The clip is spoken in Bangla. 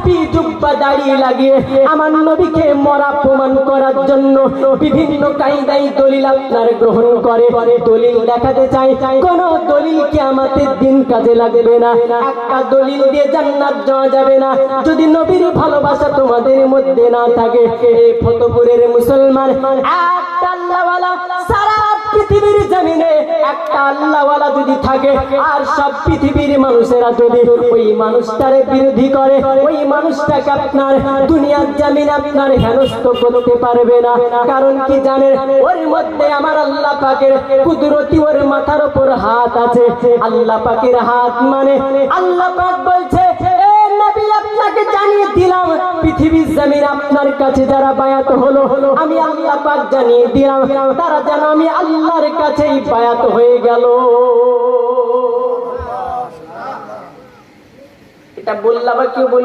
টুপি জুব্বা দাড়ি লাগিয়ে আমার নবীকে মরা প্রমাণ করার জন্য বিভিন্ন কায়দায় দলিল আপনার গ্রহণ করে, দলিল দেখাতে চাই। কোন দলিল কিয়ামতের দিন কাজে লাগবে না। একটা দলিল দিয়ে জান্নাত যাওয়া যাবে না যদি নবীর ভালোবাসা তোমাদের মধ্যে না থাকে। এই ফতেপুরের মুসলমান একটা আল্লাহওয়ালা সারা পৃথিবীর জমিনে একটা আল্লাহওয়ালা যদি থাকে আর সব পৃথিবীর মানুষেরা যদি ওই মানুষটার বিরোধী করে, ওই মানুষটাকে আপনার দুনিয়ার জমিনে আপনার হেনস্থ করতে পারবে না। কারণ কি জানেন? ওর মধ্যে আমার আল্লাহ পাকের কুদরতি, ওর মাথার উপর হাত আছে। আল্লাহ পাকের হাত মানে আল্লাহ পাক বলছে, এ নবী আপনাকে জানিয়ে দিলাম পৃথিবীর জমিন আপনার কাছে যারা বায়াত হলো, আমি আল্লাহ পাক জানিয়ে দিলাম তারা যেন আমি আল্লাহর কাছেই বায়াত হয়ে গেল। এটা বললাম কেউ